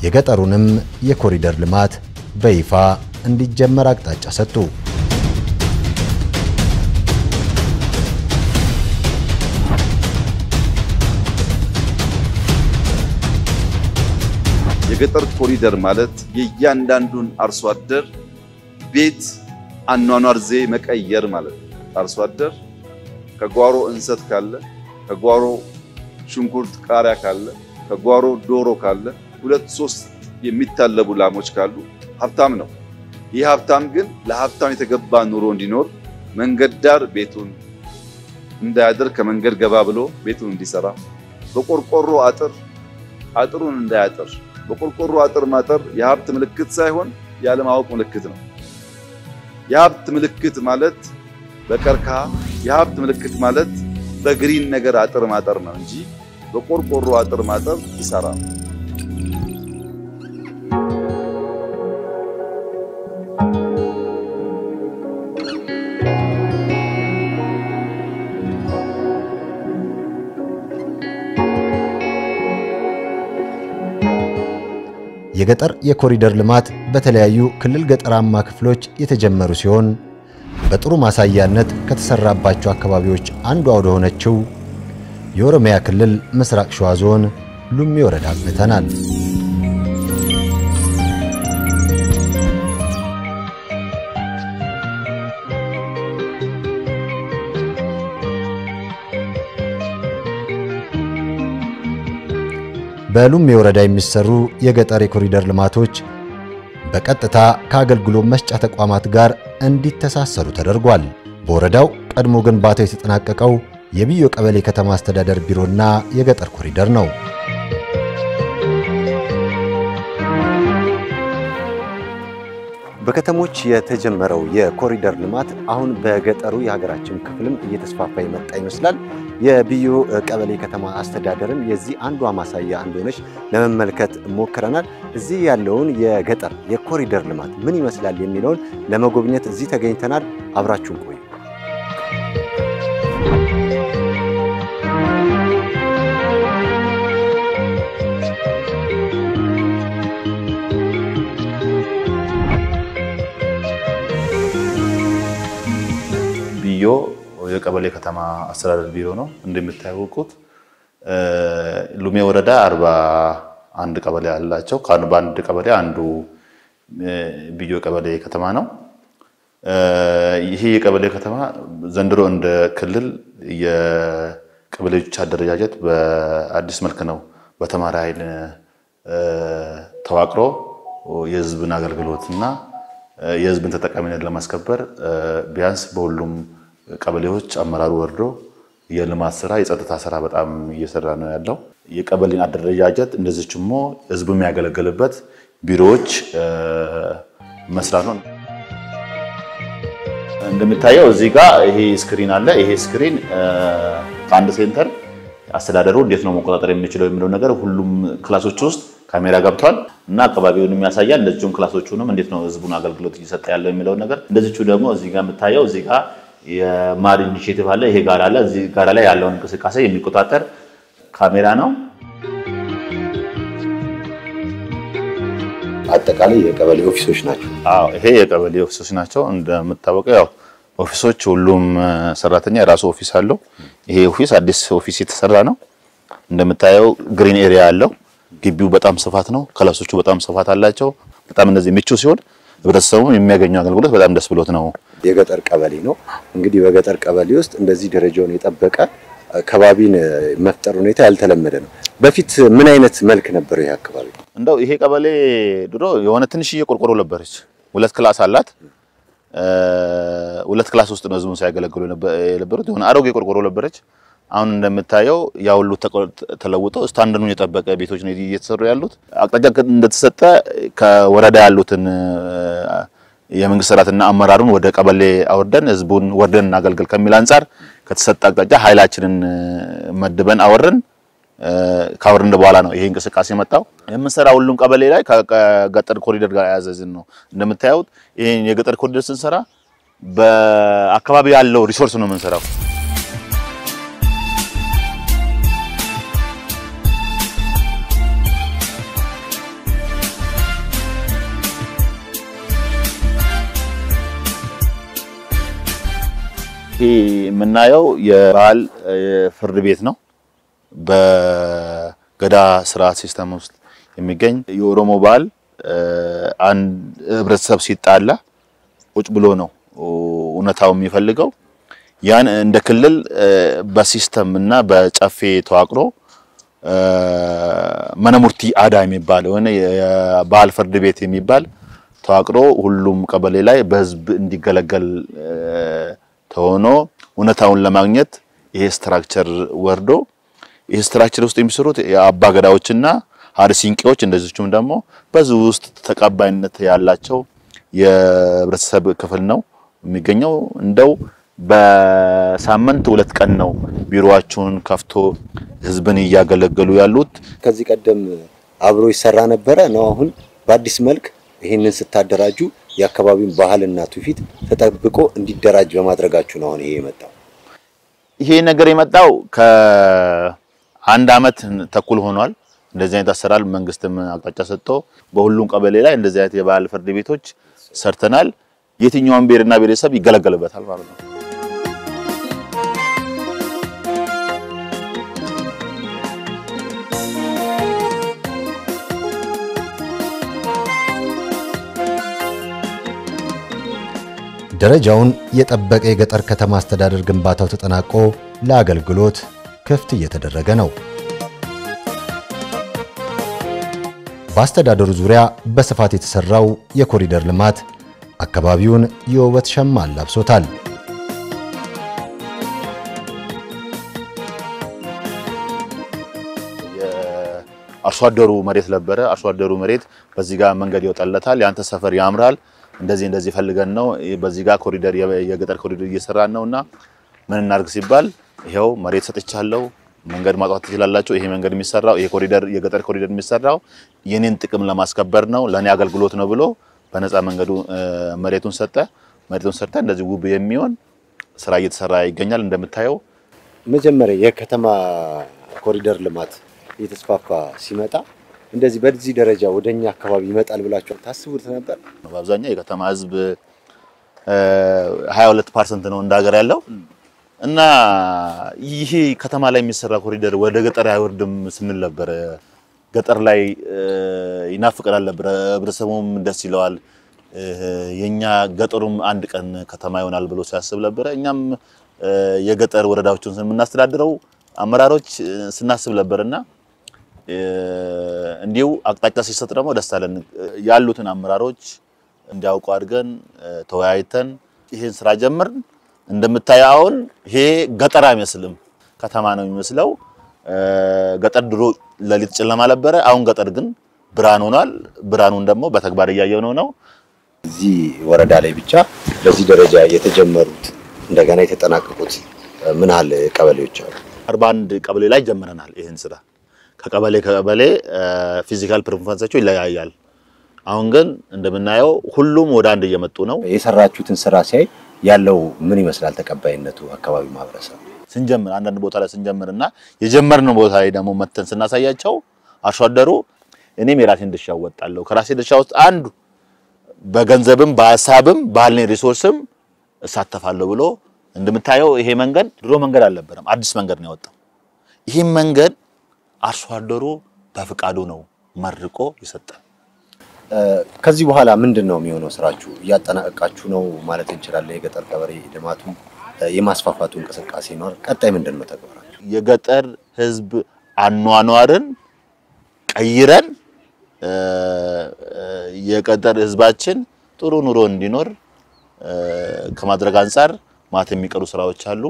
የገጠሩንም የኮሪደር ልማት በይፋ እንዲጀመር አቅጣጫ ሰጡ። የገጠር ኮሪደር ማለት የእያንዳንዱን አርሶ አደር ቤት አኗኗር ዘዬ መቀየር ማለት ነው። አርሶ አደር ከጓሮ እንሰት ካለ፣ ከጓሮ ሽንኩርት ቃሪያ ካለ፣ ከጓሮ ዶሮ ካለ፣ 2-3 የሚታለቡ ላሞች ካሉ ሀብታም ነው። ይህ ሀብታም ግን ለሀብታም የተገባ ኑሮ እንዲኖር መንገድ ዳር ቤቱን እንዳያድር ከመንገድ ገባ ብሎ ቤቱን እንዲሰራ በቆርቆሮ አጥሩን እንዳያጥር። በቆርቆሮ አጥር ማጠር የሀብት ምልክት ሳይሆን ያለማወቅ ምልክት ነው። የሀብት ምልክት ማለት በቀርከሃ፣ የሀብት ምልክት ማለት በግሪን ነገር አጥር ማጠር ነው እንጂ በቆርቆሮ አጥር ማጠር ይሰራል። የገጠር የኮሪደር ልማት በተለያዩ ክልል ገጠራማ ክፍሎች የተጀመሩ ሲሆን በጥሩ ማሳያነት ከተሰራባቸው አካባቢዎች አንዷ ወደ ሆነችው የኦሮሚያ ክልል ምስራቅ ሸዋ ዞን ሉሜ ወረዳ አቅንተናል። በሉሜ ወረዳ የሚሰሩ የገጠር የኮሪደር ልማቶች በቀጥታ ከአገልግሎት መስጫ ተቋማት ጋር እንዲተሳሰሩ ተደርጓል። በወረዳው ቀድሞ ግንባታው የተጠናቀቀው የቢዮ ቀበሌ ከተማ አስተዳደር ቢሮና የገጠር ኮሪደር ነው። በከተሞች የተጀመረው የኮሪደር ልማት አሁን በገጠሩ የሀገራችን ክፍልም እየተስፋፋ የመጣ ይመስላል። የቢዮ ቀበሌ ከተማ አስተዳደርም የዚህ አንዷ ማሳያ እንደሆነች ለመመልከት ሞክረናል። እዚህ ያለውን የገጠር የኮሪደር ልማት ምን ይመስላል የሚለውን ለመጎብኘት እዚህ ተገኝተናል። አብራችሁን ቆዩ። ቢዮ የቀበሌ ከተማ አስተዳደር ቢሮ ነው። እንደምታውቁት ሉሜ ወረዳ 41 ቀበሌ አላቸው። በአንድ ቀበሌ አንዱ ቢዮ ቀበሌ ከተማ ነው። ይሄ የቀበሌ ከተማ ዘንድሮ እንደ ክልል የቀበሌዎች አደረጃጀት በአዲስ መልክ ነው በተማሪ ኃይል ተዋቅሮ የህዝብን አገልግሎትና የህዝብን ተጠቃሚነት ለማስከበር ቢያንስ በሁሉም ቀበሌዎች አመራሩ ወርዶ የልማት ስራ የጸጥታ ስራ በጣም እየሰራ ነው ያለው። የቀበሌን አደረጃጀት እንደዚህችሞ ህዝብ የሚያገለግልበት ቢሮዎች መስራት ነው። እንደምታየው እዚህ ጋር ይሄ ስክሪን አለ። ይሄ ስክሪን ከአንድ ሴንተር አስተዳደሩ እንዴት ነው መቆጣጠር የሚችለው የሚለው ነገር ሁሉም ክላሶች ውስጥ ካሜራ ገብቷል እና አካባቢውን የሚያሳያል። እንደዚሁም ክላሶቹንም እንዴት ነው ህዝቡን አገልግሎት እየሰጠ ያለው የሚለው ነገር እንደዚሁ ደግሞ እዚህ ጋር የምታየው እዚህ ጋር የማር ኢኒሼቲቭ አለ። ይሄ ጋር አለ። እዚህ ጋር ላይ ያለውን እንቅስቃሴ የሚቆጣጠር ካሜራ ነው። አጠቃላይ የቀበሌ ኦፊሶች ናቸው። አዎ ይሄ የቀበሌ ኦፊሶች ናቸው። እንደምታወቀው ያው ኦፊሶች ሁሉም ሰራተኛ የራሱ ኦፊስ አለው። ይሄ ኦፊስ አዲስ ኦፊስ የተሰራ ነው። እንደምታየው ግሪን ኤሪያ አለው። ግቢው በጣም ስፋት ነው። ክላሶቹ በጣም ስፋት አላቸው። በጣም እንደዚህ ምቹ ሲሆን ህብረተሰቡ የሚያገኘው አገልግሎት በጣም ደስ ብሎት ነው። የገጠር ቀበሌ ነው። እንግዲህ በገጠር ቀበሌ ውስጥ እንደዚህ ደረጃውን የጠበቀ ከባቢን መፍጠር ሁኔታ ያልተለመደ ነው። በፊት ምን አይነት መልክ ነበር ይሄ አካባቢ? እንደው ይሄ ቀበሌ ድሮ የሆነ ትንሽዬ ቆርቆሮ ነበረች። 2 ክላስ አላት። 2 ክላስ ውስጥ ነው ህዝቡን ሲያገለግሉ የነበሩት። የሆነ አሮጌ ቆርቆሮ ነበረች። አሁን እንደምታየው ያው ሁሉ ተለውጦ ስታንዳርዱን የጠበቀ ቤቶች ነው እየተሰሩ ያሉት። አቅጣጫ እንደተሰጠ ከወረዳ ያሉትን የመንግስት ሰራተኛ አመራሩን ወደ ቀበሌ አወርደን ህዝቡን ወርደን እናገልግል ከሚል አንፃር ከተሰጠ አቅጣጫ ኃይላችንን መድበን አወረን ካወረን በኋላ ነው ይሄ እንቅስቃሴ መጣው። የምንሰራው ሁሉም ቀበሌ ላይ ከገጠር ኮሪደር ጋር ያያዘዝን ነው። እንደምታዩት ይሄን የገጠር ኮሪደር ስንሰራ በአካባቢ ያለው ሪሶርስ ነው የምንሰራው። የምናየው የባህል ፍርድ ቤት ነው። በገዳ ስርዓት ሲስተም ውስጥ የሚገኝ የኦሮሞ ባህል አንድ ህብረተሰብ ሲጣላ ቁጭ ብሎ ነው እውነታው የሚፈልገው። ያን እንደ ክልል በሲስተም እና በጨፌ ተዋቅሮ መነሙርቲ አዳ የሚባል ሆነ የባህል ፍርድ ቤት የሚባል ተዋቅሮ ሁሉም ቀበሌ ላይ በህዝብ እንዲገለገል ተሆኖ እውነታውን ለማግኘት ይሄ ስትራክቸር ወርዶ ይሄ ስትራክቸር ውስጥ የሚሰሩት የአባ ገዳዎችና ሀርሲንቄዎች እንደዚህም ደግሞ በዚህ ውስጥ ተቀባይነት ያላቸው የህብረተሰብ ክፍል ነው የሚገኘው። እንደው በሳምንት 2 ቀን ነው ቢሮአቸውን ከፍቶ ህዝብን እያገለገሉ ያሉት። ከዚህ ቀደም አብሮ ይሰራ ነበረ ነው። አሁን በአዲስ መልክ ይሄንን ስታደራጁ የአካባቢውን ባህልና ትውፊት ተጠብቆ እንዲደራጅ በማድረጋችሁ ነው አሁን ይሄ የመጣው። ይሄ ነገር የመጣው ከአንድ አመት ተኩል ሆኗል። እንደዚህ አይነት አሰራር መንግስትም አቅጣጫ ሰጥቶ በሁሉም ቀበሌ ላይ እንደዚህ አይነት የባህል ፍርድ ቤቶች ሰርተናል። የትኛውም ብሔርና ብሔረሰብ ይገለገልበታል ማለት ነው። ደረጃውን የጠበቀ የገጠር ከተማ አስተዳደር ግንባታው ተጠናቆ ለአገልግሎት ክፍት እየተደረገ ነው። በአስተዳደሩ ዙሪያ በስፋት የተሰራው የኮሪደር ልማት አካባቢውን የውበት ሸማ አላብሶታል። አርሶ አደሩ መሬት ነበረ። አርሶ አደሩ መሬት በዚህ ጋር መንገድ ይወጣለታል። ያንተ ሰፈር ያምራል፣ እንደዚህ ፈልገን ነው በዚህ ጋር ኮሪደር የገጠር ኮሪደር እየሰራን ነውና ምን እናርግ ሲባል ይሄው መሬት ሰጥቻለሁ፣ መንገድ ማጥፋት ትችላላችሁ። ይሄ መንገድ የሚሰራው ይሄ ኮሪደር የገጠር ኮሪደር የሚሰራው የኔን ጥቅም ለማስከበር ነው፣ ለኔ አገልግሎት ነው ብሎ በነፃ መንገዱ መሬቱን ሰጠ። መሬቱን ሰርተ እንደዚህ ውብ የሚሆን ስራ እየተሰራ ይገኛል። እንደምታየው መጀመሪያ የከተማ ኮሪደር ልማት እየተስፋፋ ሲመጣ እንደዚህ በዚህ ደረጃ ወደኛ አካባቢ ይመጣል ብላችሁ ታስቡት ነበር? በአብዛኛው የከተማ ህዝብ 22% ነው እንዳገር ያለው። እና ይሄ ከተማ ላይ የሚሰራ ኮሪደር ወደ ገጠር አይወርድም ስንል ነበር። ገጠር ላይ ይናፍቀናል ነበር፣ ህብረተሰቡም ደስ ይለዋል። የኛ ገጠሩም አንድ ቀን ከተማ ይሆናል ብሎ ሲያስብ ነበር። እኛም የገጠር ወረዳዎችን ስናስተዳድረው አመራሮች ስናስብ ነበርና እንዲው አቅጣጫ ሲሰጥ ደግሞ ደስ አለን። ያሉትን አመራሮች እንዲያውቁ አድርገን ተወያይተን ይሄን ስራ ጀመርን። እንደምታየው አሁን ይሄ ገጠር አይመስልም፣ ከተማ ነው የሚመስለው። ገጠር ድሮ ለሊት ጨለማ ነበረ፣ አሁን ገጠር ግን ብርሃን ሆኗል። ብርሃኑን ደግሞ በተግባር እያየነው ነው። እዚህ ወረዳ ላይ ብቻ በዚህ ደረጃ የተጀመሩት እንደገና የተጠናቀቁት ምን ያህል ቀበሌዎች አሉ? 41 ቀበሌ ላይ ጀምረናል ይሄን ስራ። ከቀበሌ ፊዚካል ፐርፎርማንሳቸው ይለያያል። አሁን ግን እንደምናየው ሁሉም ወደ አንድ እየመጡ ነው። የሰራችሁትን ስራ ሲያይ ያለው ምን ይመስላል ተቀባይነቱ? አካባቢ ማህበረሰብ ስንጀምር አንዳንድ ቦታ ላይ ስንጀምርና የጀመርነው ቦታ ላይ ደግሞ መተን ስናሳያቸው አርሶ አደሩ እኔም የራሴን ድርሻ ወጣለሁ፣ ከራሴ ድርሻ ውስጥ አንዱ በገንዘብም በሐሳብም ባለኝ ሪሶርስም እሳተፋለሁ ብሎ እንደምታየው ይሄ መንገድ ድሮ መንገድ አልነበረም፣ አዲስ መንገድ ነው ያወጣው። ይሄ መንገድ አርሶ አደሩ በፍቃዱ ነው መርቆ ይሰጣል። ከዚህ በኋላ ምንድነው የሚሆነው? ስራችሁ እያጠናቀቃችሁ ነው ማለት እንችላለን? የገጠር ገበሬ ልማቱ የማስፋፋቱ እንቅስቃሴ ነው። ቀጣይ ምንድነው ተግባራችሁ? የገጠር ህዝብ አኗኗርን ቀይረን የገጠር ህዝባችን ጥሩ ኑሮ እንዲኖር ከማድረግ አንፃር ማት የሚቀሩ ስራዎች አሉ።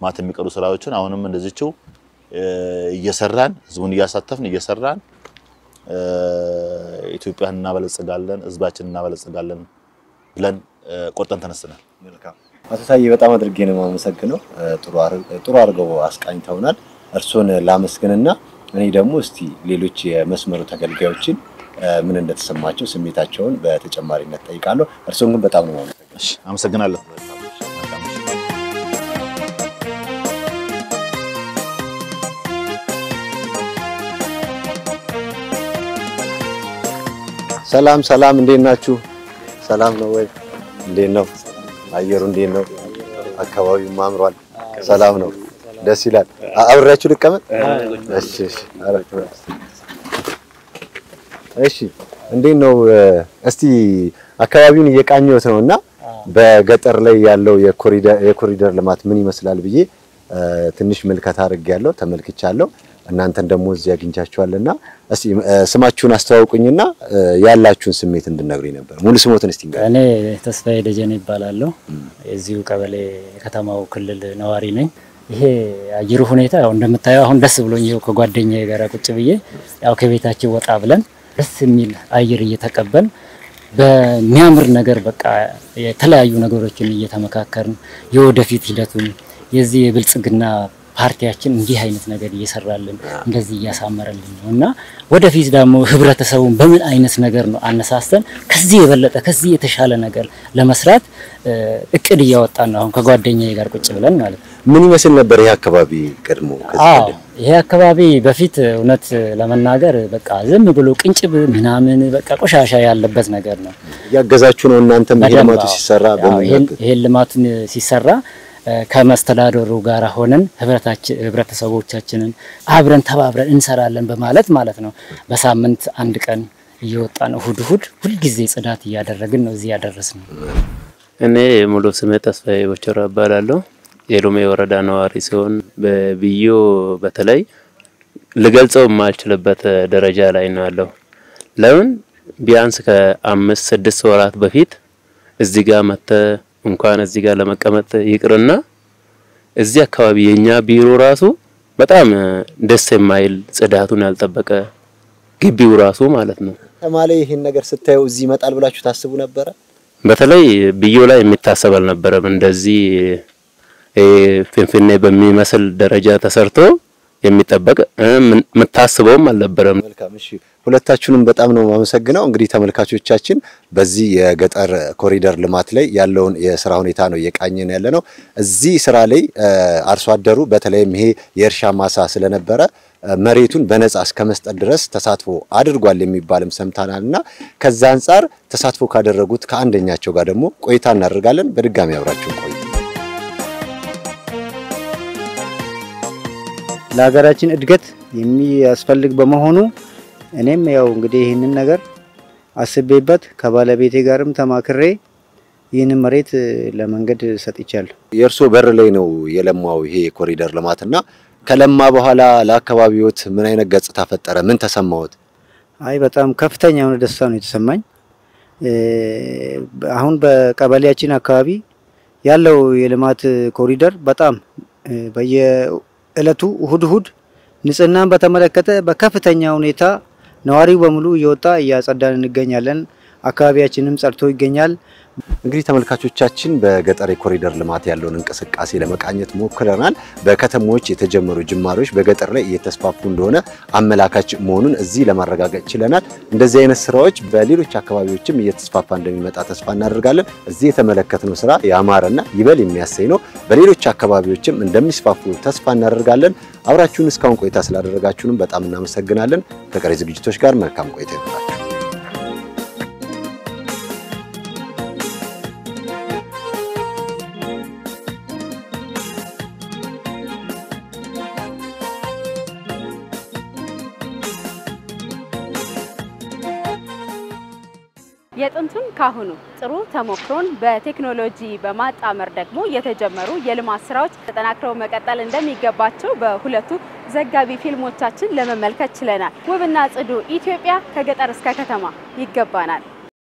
ማት የሚቀሩ ስራዎችን አሁንም እንደዚህው እየሰራን ህዝቡን እያሳተፍን እየሰራን ኢትዮጵያን እናበለጽጋለን፣ ህዝባችንን እናበለጽጋለን ብለን ቆርጠን ተነስተናል። መልካም አቶ ታዬ በጣም አድርጌ ነው የማመሰግነው። ጥሩ አድርገው አስቃኝተውናል። እርሶን ላመስግንና እኔ ደግሞ እስቲ ሌሎች የመስመሩ ተገልጋዮችን ምን እንደተሰማቸው ስሜታቸውን በተጨማሪነት ጠይቃለሁ። እርሶን ግን በጣም ነው የማመሰግነው። እሺ አመሰግናለሁ። ሰላም ሰላም፣ እንዴት ናችሁ? ሰላም ነው ወይ? እንዴት ነው አየሩ? እንዴት ነው? አካባቢው ማምሯል? ሰላም ነው? ደስ ይላል። አብራችሁ ልቀመጥ? እሺ እሺ። እሺ እንዴት ነው? እስቲ አካባቢውን እየቃኘሁት ነውና በገጠር ላይ ያለው የኮሪደር ልማት ምን ይመስላል ብዬ ትንሽ መልከታ አድርጌያለሁ፣ ተመልክቻለሁ። እናንተን ደግሞ እዚህ አግኝቻችኋልና እስቲ ስማችሁን አስተዋውቁኝና ያላችሁን ስሜት እንድነግሩኝ ነበር። ሙሉ ስሞትን እስቲ እንግዲህ። እኔ ተስፋዬ ደጀኔ ይባላለሁ። እዚሁ ቀበሌ ከተማው ክልል ነዋሪ ነኝ። ይሄ አየሩ ሁኔታ ያው እንደምታየው አሁን ደስ ብሎኝ ይሄው ከጓደኛዬ ጋር ቁጭ ብዬ ያው ከቤታችን ወጣ ብለን ደስ የሚል አየር እየተቀበልን በሚያምር ነገር በቃ የተለያዩ ነገሮችን እየተመካከርን የወደፊት ሂደቱን የዚህ የብልጽግና ፓርቲያችን እንዲህ አይነት ነገር እየሰራልን እንደዚህ እያሳመረልን ነውና ወደፊት ደግሞ ህብረተሰቡን በምን አይነት ነገር ነው አነሳስተን ከዚህ የበለጠ ከዚህ የተሻለ ነገር ለመስራት እቅድ እያወጣን ነው አሁን ከጓደኛዬ ጋር ቁጭ ብለን ማለት ነው። ምን ይመስል ነበር ይሄ አካባቢ ቀድሞ? ይሄ አካባቢ በፊት እውነት ለመናገር በቃ ዝም ብሎ ቅንጭብ ምናምን በቃ ቆሻሻ ያለበት ነገር ነው። ያገዛችሁ ነው እናንተም ይሄ ልማቱ ሲሰራ ይሄ ልማቱን ሲሰራ ከመስተዳደሩ ጋር ሆነን ህብረተሰቦቻችንን አብረን ተባብረን እንሰራለን በማለት ማለት ነው። በሳምንት አንድ ቀን እየወጣን እሁድ ሁል ጊዜ ጽዳት እያደረግን ነው እዚህ ያደረስነው። እኔ ሙሉ ስሜ ተስፋዬ ቦቸራ እባላለሁ። የሎሜ ወረዳ ነዋሪ ሲሆን በቢዮ በተለይ ልገልጸው የማልችልበት ደረጃ ላይ ነው ያለው። ለምን ቢያንስ ከ5-6 ወራት በፊት እዚህ ጋር መተ እንኳን እዚህ ጋር ለመቀመጥ ይቅርና እዚህ አካባቢ የኛ ቢሮ ራሱ በጣም ደስ የማይል ጽዳቱን ያልጠበቀ ግቢው ራሱ ማለት ነው። ተማለ ይሄን ነገር ስታዩ እዚህ ይመጣል ብላችሁ ታስቡ ነበር? በተለይ ቢዮ ላይ የሚታሰብ አልነበረም። እንደዚህ ፍንፍኔ በሚመስል ደረጃ ተሰርቶ የሚጠበቅ መታሰበውም አልነበረም። መልካም እሺ፣ ሁለታችሁንም በጣም ነው ማመሰግነው። እንግዲህ ተመልካቾቻችን በዚህ የገጠር ኮሪደር ልማት ላይ ያለውን የስራ ሁኔታ ነው እየቃኘን ያለነው። እዚህ ስራ ላይ አርሶ አደሩ በተለይም ይሄ የእርሻ ማሳ ስለነበረ መሬቱን በነጻ እስከመስጠት ድረስ ተሳትፎ አድርጓል የሚባልም ሰምተናልና ከዛ አንፃር ተሳትፎ ካደረጉት ከአንደኛቸው ጋር ደግሞ ቆይታ እናደርጋለን። በድጋሚ አብራችሁ ቆዩ። ለሀገራችን እድገት የሚያስፈልግ በመሆኑ እኔም ያው እንግዲህ ይህንን ነገር አስቤበት ከባለቤቴ ጋርም ተማክሬ ይህንን መሬት ለመንገድ ሰጥቻለሁ። የእርሶ በር ላይ ነው የለማው ይሄ ኮሪደር ልማትና ከለማ በኋላ ለአካባቢዎት ምን አይነት ገጽታ ፈጠረ? ምን ተሰማዎት? አይ በጣም ከፍተኛ የሆነ ደስታ ነው የተሰማኝ። አሁን በቀበሌያችን አካባቢ ያለው የልማት ኮሪደር በጣም በየእለቱ እሁድ ንጽህናን በተመለከተ በከፍተኛ ሁኔታ ነዋሪው በሙሉ እየወጣ እያጸዳን እንገኛለን። አካባቢያችንም ጸድቶ ይገኛል። እንግዲህ ተመልካቾቻችን በገጠር የኮሪደር ልማት ያለውን እንቅስቃሴ ለመቃኘት ሞክረናል። በከተሞች የተጀመሩ ጅማሬዎች በገጠር ላይ እየተስፋፉ እንደሆነ አመላካች መሆኑን እዚህ ለማረጋገጥ ችለናል። እንደዚህ አይነት ስራዎች በሌሎች አካባቢዎችም እየተስፋፋ እንደሚመጣ ተስፋ እናደርጋለን። እዚህ የተመለከትነው ስራ ያማረና ይበል የሚያሰኝ ነው። በሌሎች አካባቢዎችም እንደሚስፋፉ ተስፋ እናደርጋለን። አብራችሁን እስካሁን ቆይታ ስላደረጋችሁንም በጣም እናመሰግናለን። ከቀሪ ዝግጅቶች ጋር መልካም ቆይታ ይሁንላችሁ። የጥንቱን ካሁኑ ጥሩ ተሞክሮን በቴክኖሎጂ በማጣመር ደግሞ የተጀመሩ የልማት ስራዎች ተጠናክረው መቀጠል እንደሚገባቸው በሁለቱ ዘጋቢ ፊልሞቻችን ለመመልከት ችለናል። ውብና ጽዱ ኢትዮጵያ ከገጠር እስከ ከተማ ይገባናል።